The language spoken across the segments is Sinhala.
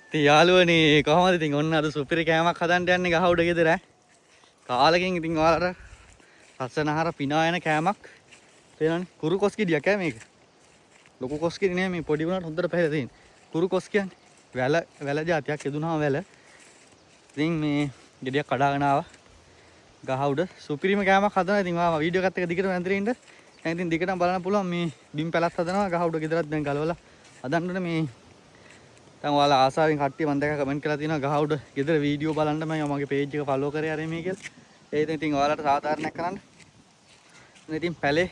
ඉතින් යාළුවනේ කොහමද ඉතින් ඔන්න අද සුපිරි කෑමක් හදන්න යන්නේ ගහ උඩ ගෙදර ඈ. කාලෙකින් ඉතින් ඔයාලට රසනහර පිනා යන කෑමක් තේරෙනවනේ. කුරු කොස් ගෙඩියක් ඈ මේක. ලොකු කොස් ගෙඩි නෙමෙයි මේ පොඩි වුණාට හොඳට පැහැදිලි තියෙන. කුරු කොස් කියන්නේ වැල જાතියක් එදුනහම වැල. ඉතින් මේ ගෙඩියක් කඩාගෙන ආවා. ගහ උඩ සුපිරිම කෑමක් හදනවා. ඉතින් ඔයා වීඩියෝ එකත් එක දිගටම ඇඳලා ඉන්න. දැන් ඉතින් දිගටම බලන්න පුළුවන් මේ බිම් පැලස් හදනවා ගහ උඩ ගෙදරත් දැන් ගලවලා හදන්නනේ මේ. දැන් ඔයාලා ආසාවෙන් කට්ටිය මම දැක්ක කමෙන්ට් කරලා තියෙනවා ගහ උඩ ගෙදර වීඩියෝ බලන්න මම මගේ පේජ් එක ෆලෝ කරේ ආරේ මේ කියලා. ඒ ඉතින් ඔයාලට සාධාරණයක් කරන්න. ඉතින් පැලේ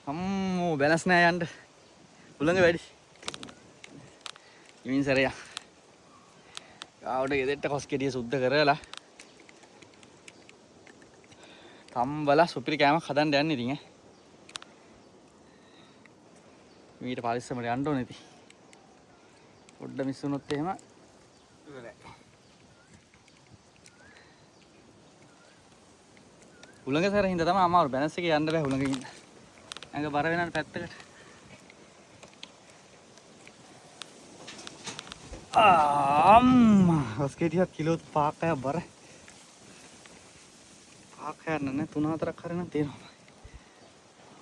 අම්මෝ බැලස් නෑ යන්න. උලංග වැඩි. ඉමින් සරයා. ගහ උඩ ගෙදරට කොස් කෙඩිය සුද්ධ කරලා තම්බලා සුපිරි කෑමක් හදන්න යන්නේ ඉතින් ඈ. මීට පරිස්සමට යන්න ඕනේ ඉතින්. පොඩ්ඩ මිස් වුණොත් එහෙම ඉවරයි. උලංග සර හින්දා තමයි අමාරු බැලන්ස් එකේ යන්න බෑ උලංග හින්දා. ඇඟ බර වෙනාට පැත්තකට. අම්මා ඔස්කේටියක් කිලෝ 5ක් බර. 5ක් නෑ 3-4ක් හරි නම් තියෙනවා.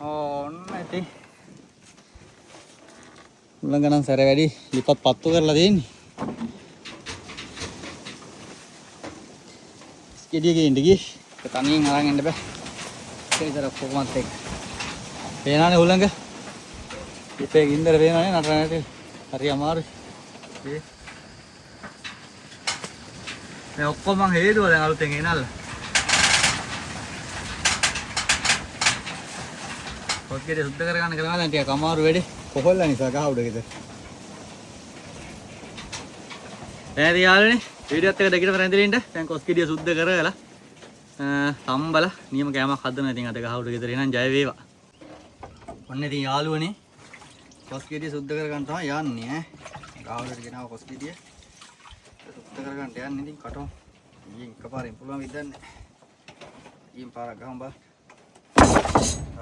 ඕන්න ඉතින් උලංග නම් සැර වැඩි ලිපත් පත්තු කරලා තියෙන්නේ. ස්කෙඩිය ගේන්න ගියේ. ඒක තනියෙන් අරන් එන්න බෑ. ඒ විතර කොහොමද ඒක. පේනවනේ උලංග. ඉපේ ගින්දර පේනවනේ නටනට. හරි අමාරුයි. මේ ඔක්කොම මං හේතුව දැන් අලුතෙන් එනල්ල. කොස්කෙඩිය සුද්ධ කරගන්න කරනවා දැන් ටිකක් අමාරු වෙඩි. කොහොල්ලා නිසා ගහ උඩ ගෙදර. දැන් යාළුවනේ වීඩියෝත් එක දෙකටම රැඳිලා ඉන්න. දැන් කොස්කෙඩිය සුද්ධ කරලා තම්බලා නියම කෑමක් හදනවා. ඉතින් අද ගහ උඩ ගෙදර එනන් ජය වේවා. ඔන්න ඉතින් යාළුවනේ කොස්කෙඩිය සුද්ධ කරගන්න තමයි යන්නේ ඈ. ගහ උඩට ගෙනාව කොස්කෙඩිය සුද්ධ කරගන්න යන්නේ. ඉතින් කටෝ ඊයෙන් එකපාරින් පුළුවන් විදිහන්නේ. ඊයෙන් පාරක් ගහමු බා.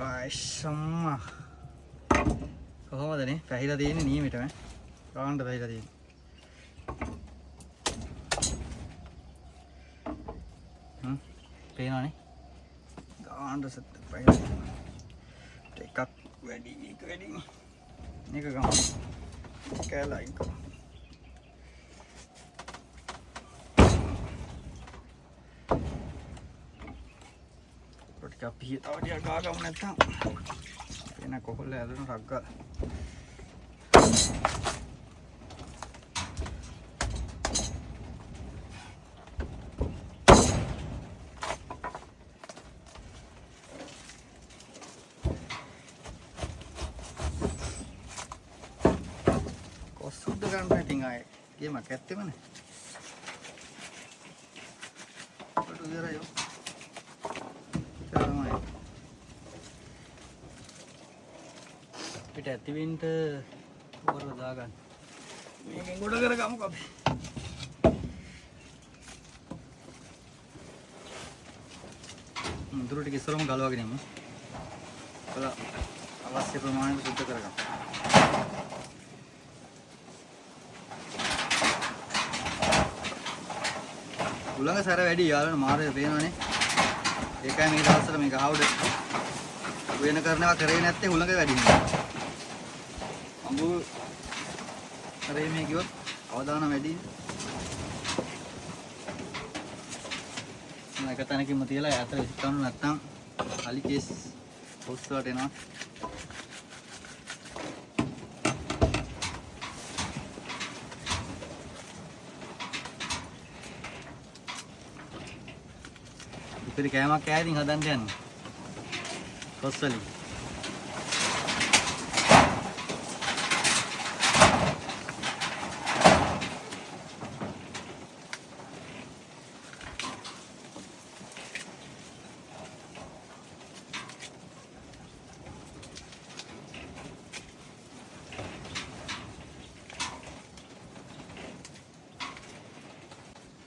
අයිෂම්මා කොහොමද නේ පැහිලා තියෙන්නේ නියමිටම ගාන්න පැහිලා තියෙන්නේ. පේනවනේ ගාන්න සෙත් පැහිලා තියෙනවා. එකක් වැඩි එක වැඩි මේක ගමු කැලලා ඉන්න. ටිකක් පිය තව ටිකක් ගාගමු නැත්තම් එන කොහොල්ල ඇදෙන රක් ගාලා. කොස් සුද්ධ කරන්න ඉතින් ආයේ ගේමක් ඇත්තෙමනේ. කොට ඉවරයි. පිට ඇතිවෙන්න වර දාගන්න. මේකෙන් ගොඩ කරගමු අපි. මුදුර ටික ඉස්සරම ගලවගෙන යමු. බල අවශ්‍ය ප්‍රමාණයට සුද්ධ කරගමු. උලංග සැර වැඩි යාළුවනේ මාරේ පේනවනේ. ඒකයි මේ දවස්වල මේ ගහ උඩ වෙන කරනවා කරේ නැත්තේ උලංග වැඩි නේ. අඹු කරේ මේ කිව්වොත් අවදානම් වැඩි නේ. මම එක තැනකින්ම තියලා ඈත විසිකරනු නැත්තම් කලි කේස් පොස් වලට එනවා. ඉතින් කෑමක් කෑ ඉතින් හදන්න යන්නේ. කොස් වලින්.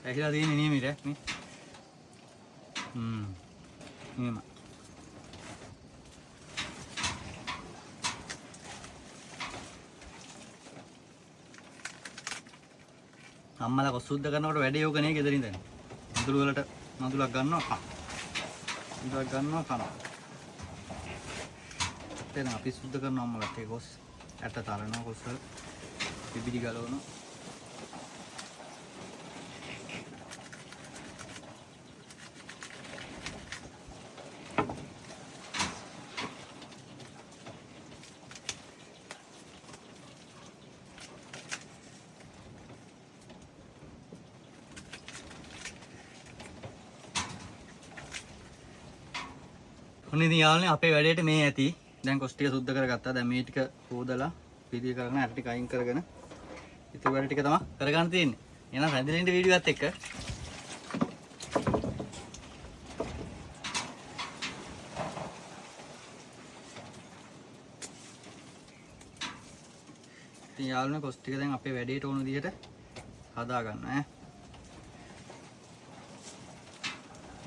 ඇහිලා තියෙන්නේ නියමිට නේ. නියම. අම්මලා කොස් සුද්ධ කරනකොට වැඩේ යෝග නේ ගෙදරින් දැන්. මදුළු වලට මදුලක් ගන්නවා. මදුලක් ගන්නවා කනවා. දැන් අපි සුද්ධ කරනවා අම්මලාට ඒ කොස් ඇට තරනවා කොස් වල පිබිඩි ගලවනවා. ඔන්න ඉතින් යාළුවනේ අපේ වැඩේට මේ ඇති. දැන් කොස් ටික සුද්ධ කරගත්තා. දැන් මේ ටික හොදලා පිළිය කරගෙන ඇට ටික අයින් කරගෙන ඉතින් වැඩ ටික තමයි කරගන්න තියෙන්නේ. එහෙනම් රැඳිලා ඉන්න වීඩියෝ එකත් එක්ක. ඉතින් යාළුවනේ කොස් ටික දැන් අපේ වැඩේට ඕන විදිහට හදා ගන්න ඈ.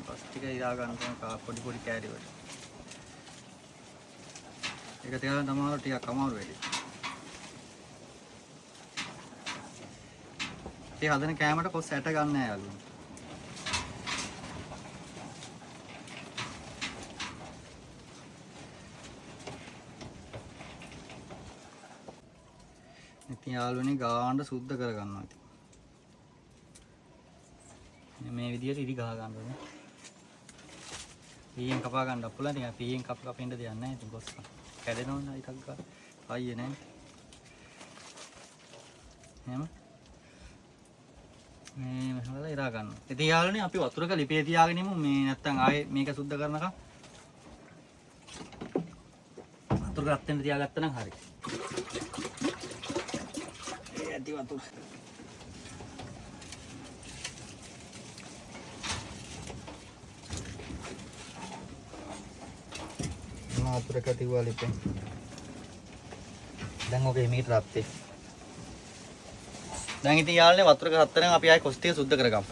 කොස් ටික ඉදා ගන්න පොඩි පොඩි කෑලි වල. ඒක තියාගෙන තමයි ටිකක් අමාරු වෙන්නේ. ඒ හදන කෑමට කොස් ඇට ගන්න නෑ යාළුවෝ. ඉතින් යාළුවනේ ගාන්න සුද්ධ කර ගන්නවා ඉතින්. මේ විදිහට ඉරි ගහ ගන්න ඕනේ. පීයෙන් කපා ගන්න පුළුවන්. ඉතින් පීයෙන් කපින්න දෙයක් නැහැ. ඉතින් කොස් කැඩෙනවනේ ඊටක් ගන්න. ආයේ නැහැ. එහෙම මේ මහවල ඉරා ගන්නවා. ඉතින් යාළුවනේ අපි වතුරක ලිපේ තියාගෙන ඉමු. මේ නැත්තම් ආයේ මේක සුද්ධ කරනකම් වතුර ගත්තෙන් තියාගත්තා නම් හරි. ඒ ඇති වතුර. වතුරක තියුවා ලිපෙන්. දැන් ඔකේ මීටර අප්තේ. දැන් ඉතින් යාළුවනේ වතුරක හතරෙන් අපි ආයේ කොස් ටික සුද්ධ කරගමු.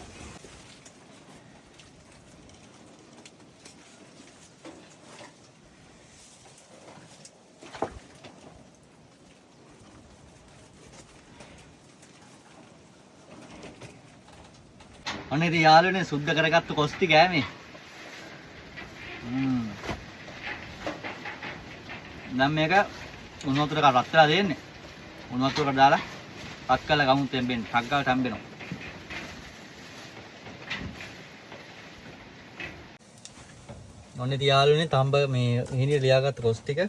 ඔන්න ඉතින් යාළුවනේ සුද්ධ කරගත්තු කොස් ටික ඈ. දැන් මේක උණු වතුරක රත් වෙලා දෙන්නේ. උණු වතුරකට දාලා රත් කරලා ගමු තෙම්බෙන්න. ටක් ගාලා තැම්බෙනවා. ඔන්න ඉතින් යාළුවනේ තඹ මේ හිණිය ලියාගත්ත කොස් ටික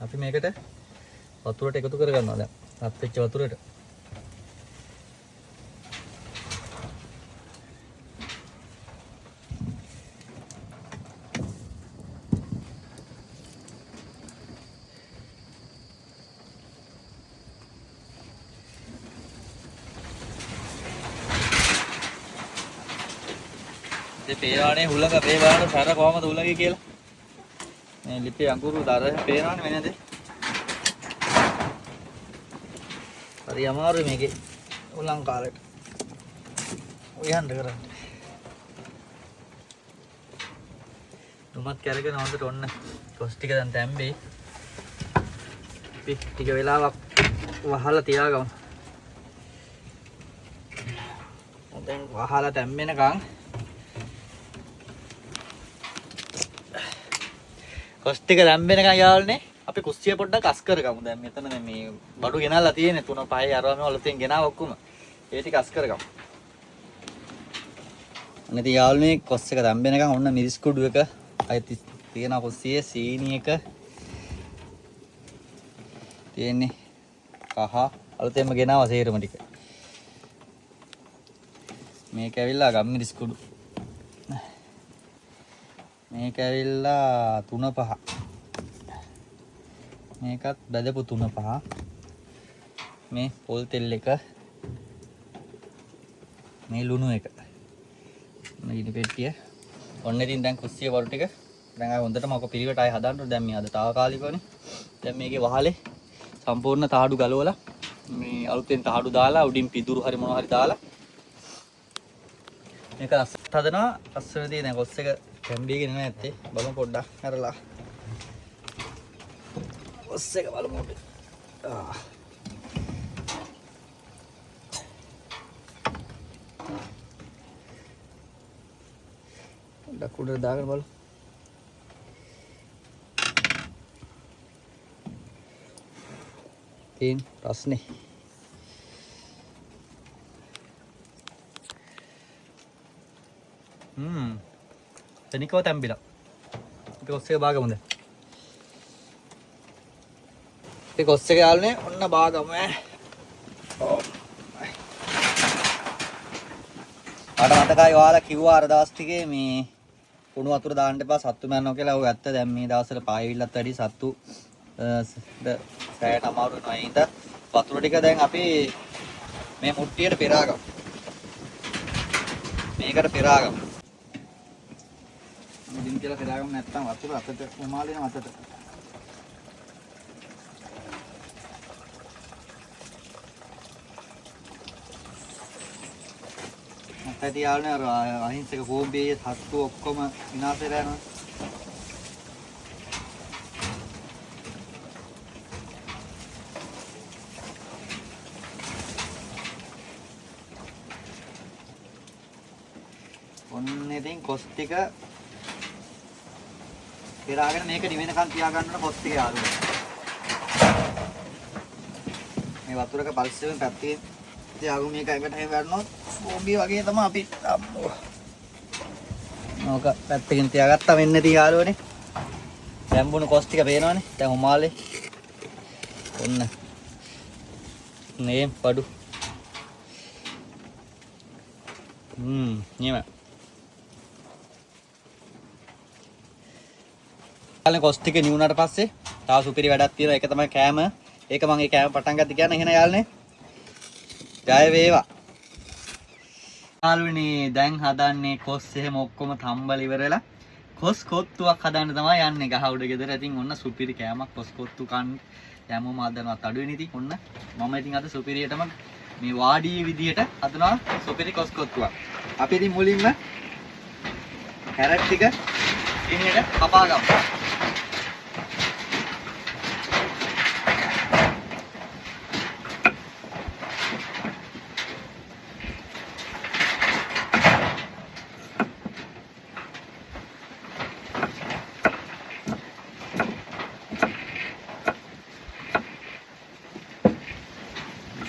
අපි මේකට වතුරට එකතු කරගන්නවා දැන්. රත් වෙච්ච වතුරට. ඉතින් පේනවනේ හුලඟ මේ බලන්න සැර කොහමද හුලඟේ කියලා. මේ ලිපේ අඟුරු දර පේනවනේ වෙනද? හරි අමාරුයි මේකේ හුලං කාලෙට. ඔය යන්න කරන්නේ. තුමත් කැරගෙන හොඳට ඔන්න කොස් ටික දැන් තැම්බේ. අපි ටික වෙලාවක් වහලා තියාගමු. දැන් වහලා තැම්බෙනකන් කොස් ටික දැම්බෙනකන් යාළුවනේ අපි කුස්සිය පොඩ්ඩක් අස් කරගමු. දැන් මෙතන මේ බඩු ගෙනල්ලා තියෙන්නේ 3 5 අරවම වල තියෙන ගෙනාව ඔක්කොම. ඒ ටික අස් කරගමු. අනේ ඉතින් යාළුවනේ කොස් එක දැම්බෙනකන් ඔන්න මිරිස් කුඩු එක අයිති තියෙන කුස්සියේ සීනි එක තියෙන්නේ කහ අලුතෙන්ම ගෙනාව සේරම ටික. මේක ඇවිල්ලා ගම්මිරිස් කුඩු. මේක ඇවිල්ලා 3 5. මේකත් බෙදපු 3 5. මේ පොල් තෙල් එක. මේ ලුණු එක. මේ ඉනි පෙට්ටිය. ඔන්න ඉතින් දැන් කුස්සිය වරු ටික දැන් ආය හොඳටම ඔක පිළිවෙට ආය හදන්න ඕනේ. දැන් මේ අද తాවකාලිකවනේ. දැන් මේකේ වහලේ සම්පූර්ණ තාඩු ගලවලා මේ අලුතෙන් තාඩු දාලා උඩින් පිදුරු හරි මොනවා හරි දාලා මේක ලස්සනට හදනවා. ලස්සනදී දැන් කොස් එක කැම්බීගෙන නැත්තේ බලමු පොඩ්ඩක් අරලා කොස් එක බලමු. ඩක් උඩට දාගෙන බලමු. තියෙන ප්‍රශ්නේ. තනිකව තැම්බිලා. අපි කොස් එක බාගමුද? අපි කොස් එක යාළුනේ ඔන්න බාගමු ඈ. මට මතකයි ඔයාලා කිව්වා අර දවස් ටිකේ මේ කුණු වතුර දාන්න එපා සත්තු මරනවා කියලා. ඔය ඇත්ත. දැන් මේ දවස්වල පායවිල්ලත් වැඩි සත්තු සෑයට අමාරු වෙනවා. ඒ හින්දා වතුර ටික දැන් අපි මේ මුට්ටියට පෙරාගමු. මේකට පෙරාගමු. මුදින් කියලා පෙරාගමු නැත්තම් වතුර අතට උමාලින අතට. නැත්නම් යාළුනේ අර අහිංසක කෝම්බියේ සත්තු ඔක්කොම විනාශ වෙලා යනවා. ඔන්න ඉතින් කොස් ටික පෙරාගෙන මේක නිවෙනකන් තියාගන්න ඕන කොස් ටික යාළුවා. මේ වතුරක පරිස්සමෙන් පැත්තේ තියාගමු. මේක එකට හැම වැටුනොත් බෝම්බිය වගේ තමයි අපි අම්මෝ. ඕක පැත්තකින් තියාගත්තා මෙන්න ඉතින් යාළුවනේ. දැම්බුණු කොස් ටික පේනවනේ. දැන් උමාලේ. ඔන්න. මේ පඩු. නියම. කොස් ටික නිවුණාට පස්සේ තව සුපිරි වැඩක් තියෙනවා. ඒක තමයි කෑම. ඒක මම ඒ කෑම පටන් ගත්ත කියන්නේ එහෙනම් යාළුනේ. ජය වේවා. යාළුවනේ දැන් හදන්නේ කොස් එහෙම ඔක්කොම තම්බල ඉවරලා කොස් කොත්තුවක් හදන්න තමයි යන්නේ ගහ උඩ ගෙදර. ඉතින් ඔන්න සුපිරි කෑමක් කොස් කොත්තු කන්න යමුම හදනවත් අඩුවෙනේ. ඉතින් ඔන්න මම ඉතින් අද සුපිරියටම මේ වාඩි විදියට හදනවා සුපිරි කොස් කොත්තුවක්. අපි ඉතින් මුලින්ම කැරට් ටික ඉන්නට කපා ගමු.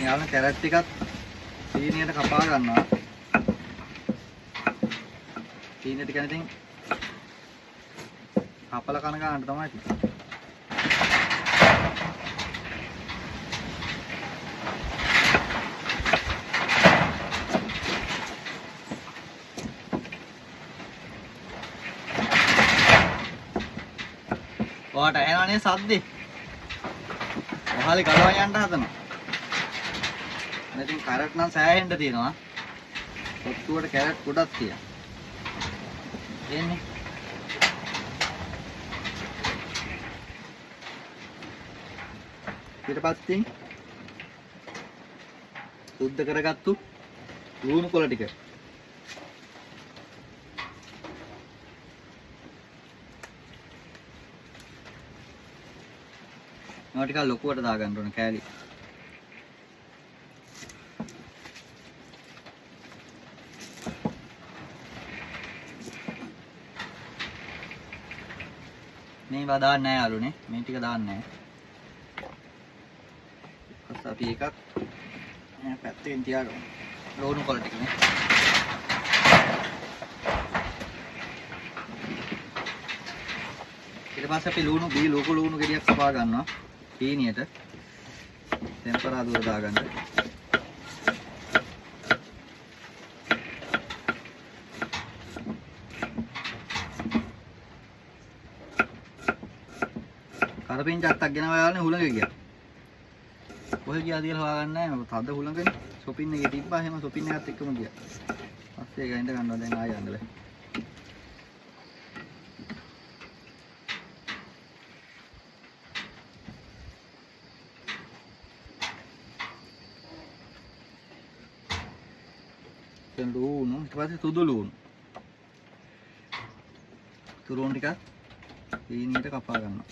යාළුවනේ කැරට් ටිකත් සීනියට කපා ගන්නවා. සීනියට කියන්නේ ඉතින් කපල කන ගන්නට තමයි තියෙන්නේ. ඔයාට ඇහෙනවනේ සද්දේ. ඔහාලේ ගලවා යන්න හදනවා. ඉතින් කැරට් නම් සෑහෙන්න තියෙනවා. කොත්තුවට කැරට් ගොඩක් තියෙනවා. එන්නේ. ඊට පස්සේ සුද්ධ කරගත්තු ලුණු කොළ ටික. මේවා ටිකක් ලොකුවට දාගන්න ඕන කෑලි. මේවා දාන්න නැහැ යාළුවනේ. මේ ටික දාන්න නැහැ. ඊපස් අපි එකක් පැත්තකින් තියාගමු. ලුණු කොළ ටික නේ. ඊට පස්සේ අපි ලොකු ලුණු ගෙඩියක් කපා ගන්නවා. හීනියට ටෙම්පරාදුර දාගන්න. කරපින් චත්තක් ගෙනවා යාළුවනේ හුලඟ ගියා. කොහෙ ගියාද කියලා හොයාගන්න නැහැ. තද හුලඟනේ. shopping එකේ තිබ්බා. එහෙම shopping එකත් එක්කම ගියා. පස්සේ ඒක ඉඳ ගන්නවා දැන් ආයෙ යන්න බෑ. දැන් ලුණු ඊට පස්සේ සුදු ලුණු. තුරුණු ටික හීනියට කපා ගන්නවා.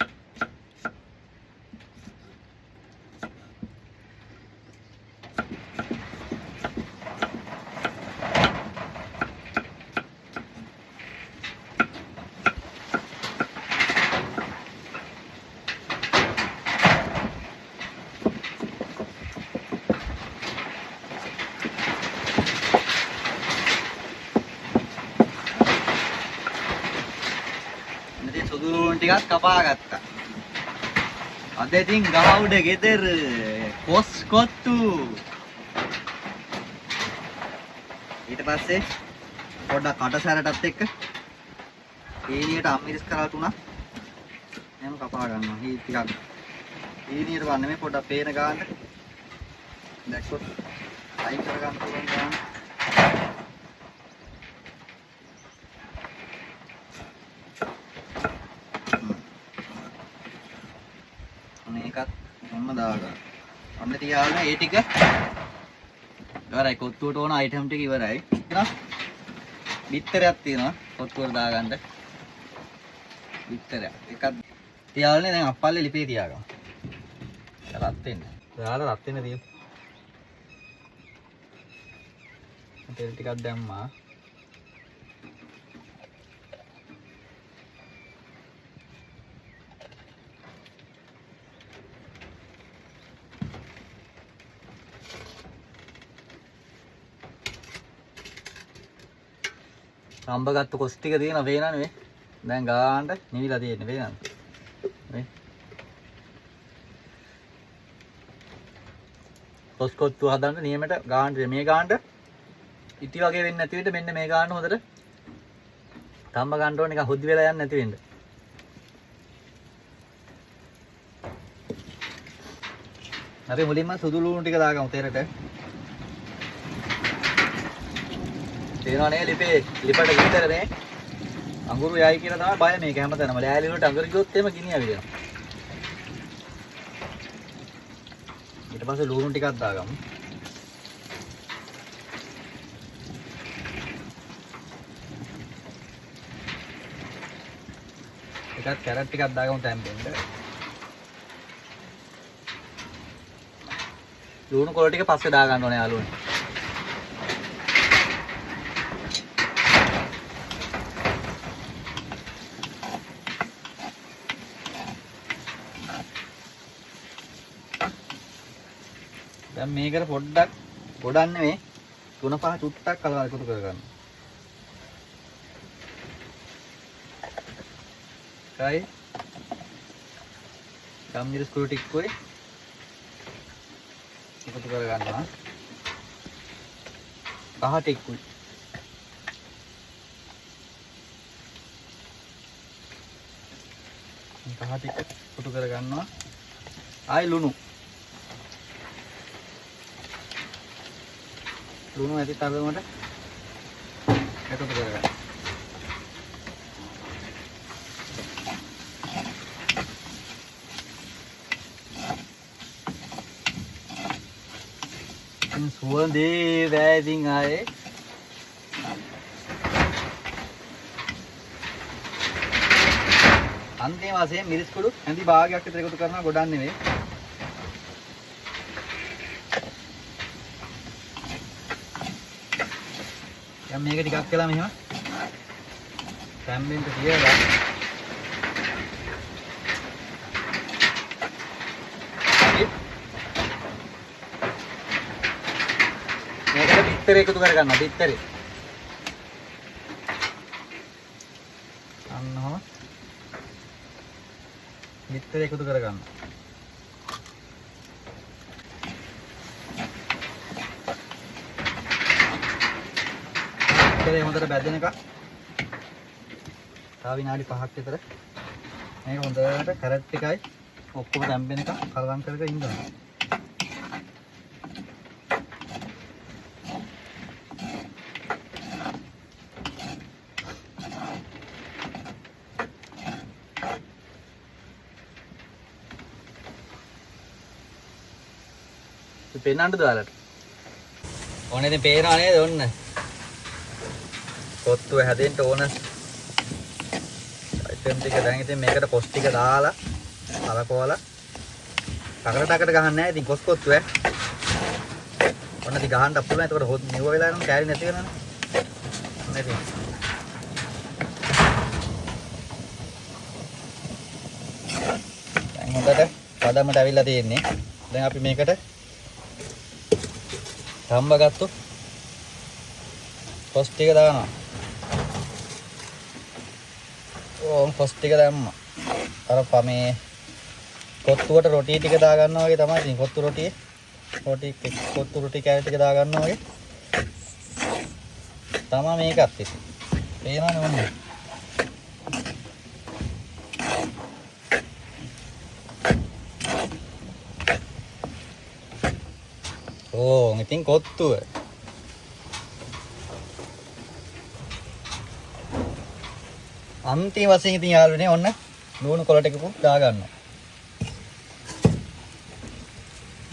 ලුණු ටිකක් කපා ගත්තා. අද ඉතින් ගහ උඩ ගෙදර කොස් කොත්තු. ඊට පස්සේ පොඩ්ඩක් කටසැරටත් එක්ක ඊනියට අම්මිරිස් කරලා තුනක් එහෙම කපා ගන්නවා. හී ටිකක් ඊනියට වන්නේ මේ පොඩ්ඩක් පේන ගානට දැක්කොත් අයින් කර ගන්න පුළුවන් ගාන. මේකත් මොන්න දාගන්න. ඔන්න තියාගෙන ඒ ටික ඉවරයි. කොත්තුවට ඕන අයිටම් ටික ඉවරයි. ඊළඟ බිත්තරයක් තියෙනවා කොත්තුවට දාගන්න. බිත්තරයක් එකක් තියාගෙන දැන් අප්පල්ලේ ලිපේ තියාගමු. රත් වෙන්න. දාලා රත් වෙන්න තියමු. තෙල් ටිකක් දැම්මා. අම්බ ගත්ත කොස් ටික තියෙන වේනනේ. දැන් ගාන්න නිවිලා තියෙන්නේ වේනන. මේ කොස් කොත්තු හදන්න නියමයට ගාන්න මේ ගාන්න ඉටි වගේ වෙන්නේ නැති වෙන්න මෙන්න මේ ගාන්න හොඳට තම්බ ගන්න ඕනේ. නිකන් හොද්දි වෙලා යන්නේ නැති වෙන්න. අපි මුලින්ම සුදු ලුණු ටික දාගමු තෙරට. තේරෙනව නේ ලිපේ ලිපට ගිහිතරනේ අඟුරු යයි කියලා තමයි බය මේක හැමතැනම. ලෑලි වලට අඟුරු ගියොත් එහෙම ගිනි අවියනවා. ඊට පස්සේ ලුණු ටිකක් දාගමු. ටිකක් කැරට් ටිකක් දාගමු තැම්බෙන්න. ලුණු කොළ ටික පස්සේ දා ගන්න ඕනේ යාළුවනේ. දැන් මේකට පොඩ්ඩක් ගොඩක් නෙවෙයි 3-5 චුට්ටක් කලවල් එකතු කරගන්න. කයි ගම්මිරිස් කුරු ටිකකුයි එකතු කරගන්නවා. කහ ටිකකුයි කහ ටික එකතු කරගන්නවා. ආයි ලුණු ඇති තරමට එකතු කරගන්න. සුවඳේ වැදින් ආයේ අන්තිම වශයෙන් මිරිස් කුඩු ඇඳි භාගයක් විතර එකතු කරනවා. ගොඩක් නෙවෙයි. දැන් මේක ටිකක් වෙලා මෙහෙම තැම්බෙන්න තියලා මේකට බිත්තරේ එකතු කරගන්නවා. බිත්තරේ අන්නව බිත්තරේ එකතු කරගන්නවා. බිත්තරේ හොඳට බැදෙන එක. තව විනාඩි 5ක් විතර මේක හොඳට කැරට් එකයි ඔක්කොම තැම්බෙන එක කලවම් කරගෙන ඉන්න ඕනේ. පෙන්නන්නද ඔයාලට? ඕනේ ඉතින් පේනවා නේද? ඔන්න කොත්තුව හැදෙන්න ඕන අයිටම් ටික දැන් ඉතින් මේකට කොස් ටික දාලා කලකෝලා ටකට ගහන්නේ නැහැ. ඉතින් කොස් කොත්තුව ඔන්න ඉතින් ගහන්න පුළුවන්. එතකොට හොත් නිව වෙලා යනවා. කැරි නැති වෙනවනේ. ඔන්න ඉතින් දැන් හොඳට පදමට අවිල්ලා තියෙන්නේ. දැන් අපි මේකට තම්බ ගත්තු කොස් ටික දානවා. ඕම් කොස් ටික දැම්මා. අර මේ කොත්තුවට රොටි ටික දා ගන්නවා වගේ තමයි ඉතින් කොත්තු රොටි කෑලි ටික දා ගන්නවා වගේ තමයි මේකත් ඉතින් පේනවනේ මොන්නේ ඕ ඉතින් කොත්තුව අන්තිම වශයෙන් ඉතින් යාළුවනේ ඔන්න ලුණු කොළ ටිකකුත් දා ගන්නවා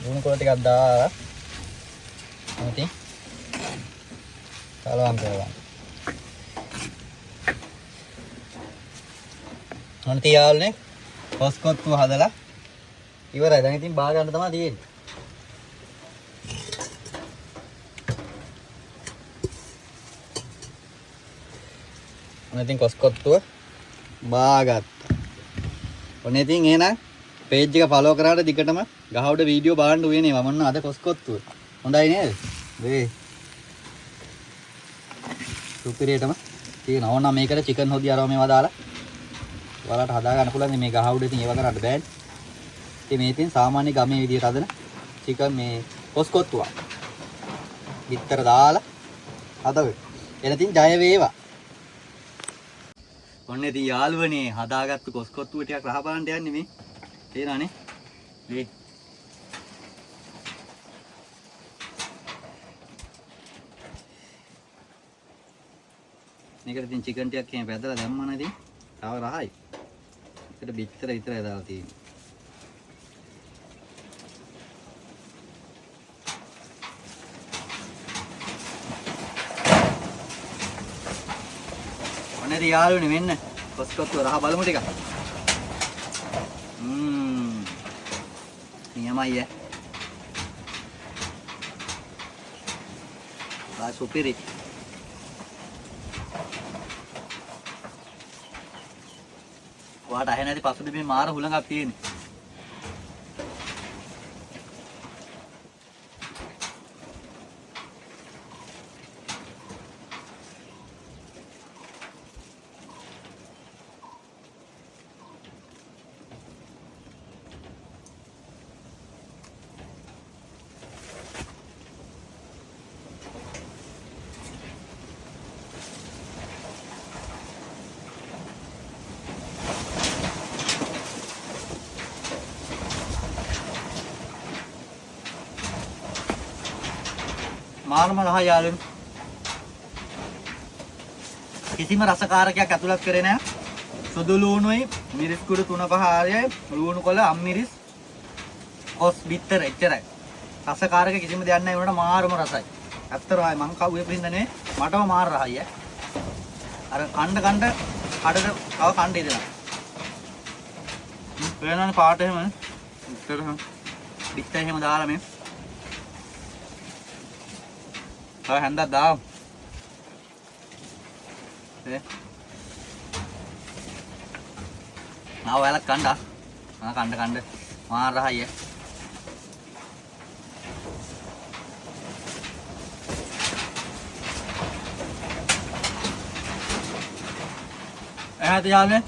ලුණු කොළ ටිකක් දාලා ඉතින් කලවම් කරගන්න. ඔන්න තියාලනේ කොස්කොත්තු හදලා ඉවරයි. දැන් ඉතින් බා ගන්න තමයි තියෙන්නේ. ඔන්න ඉතින් කොස්කොත්තුව බාගත්තා. ඔන්න ඉතින් එහෙනම් page එක follow කරාට දිගටම ගහවඩ වීඩියෝ බලන්න උයනේ මම මොන්න අද කොස්කොත්තුව. හොඳයි නේද? මේ සුපිරියටම තියෙනවා. ඕන නම් මේකට චිකන් හොදි අරව මේවා දාලා ඔයාලට හදා ගන්න පුළුවන්. මේ ගහවඩ ඉතින් ඒව කරන්න බෑනේ. ඉතින් මේ ඉතින් සාමාන්‍ය ගමේ විදියට හදන චිකන් මේ කොස්කොත්තුව. විතර දාලා හදවෙ. එන ඉතින් ජය වේවා. ඔන්න ඉතින් යාළුවනේ හදාගත්තු කොස්කොත්තුව ටිකක් රහ බලන්න යන්නේ මේ. තේරෙනවනේ? මේ මේකට ඉතින් චිකන් ටිකක් එහෙම පැදලා දැම්මම ඉතින් තව රහයි. ඒකට බිත්තර විතරයි දාලා තියෙන්නේ. ඔන්න ඉතින් යාළුවනේ මෙන්න කොස්කොත්තුව රහ බලමු ටිකක්. නියමයි ඈ. සුපිරි. ඔයාට ඇහෙ නැති පස්සේද මේ මාර හුලඟක් තියෙන්නේ. මානම රහ යාළුවනේ. කිසිම රසකාරකයක් ඇතුළත් කරේ නැහැ. සුදු ලුණුයි, මිරිස් කුඩු 3-5 ලුණු කොළ, අම්මිරිස්, කොස් බිත්තර එච්චරයි. රසකාරක කිසිම දෙයක් නැහැ. උනට මාරම රසයි. ඇත්තටම මං කවුවේ පින්දනේ මටම මාර රහයි ඈ. අර කණ්ඩ කඩට තව කණ්ඩ ඉදලා. වෙනවනේ පාට එහෙම. ඉතරම බිත්තර එහෙම දාලා මේ තව හැන්දක් දාමු. නාව ඔයාලත් කණ්ඩා. කණ්ඩ මාර රහයි ඈ. එහෙනම් යාළුවනේ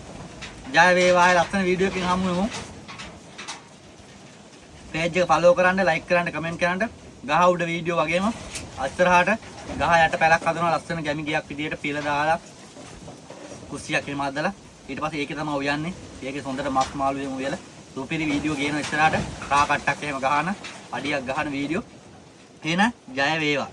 ජය වේවා. ලස්සන වීඩියෝ එකකින් හමු වෙමු. page එක follow කරන්න, like කරන්න, comment කරන්න. ගහ උඩ වීඩියෝ වගේම අස්තරහාට ගහ යට පැලක් හදනවා ලස්සන ගැමි ගියක් විදියට පිළ දාලා කුස්සියක් එහෙම හදලා ඊට පස්සේ ඒකේ තමයි උයන්නේ. ඒකේ හොඳට මස් මාළු එහෙම උයලා සුපිරි වීඩියෝ ගේන ඉස්සරහට රා කට්ටක් එහෙම ගහන අඩියක් ගහන වීඩියෝ. එහෙනම් ජය වේවා.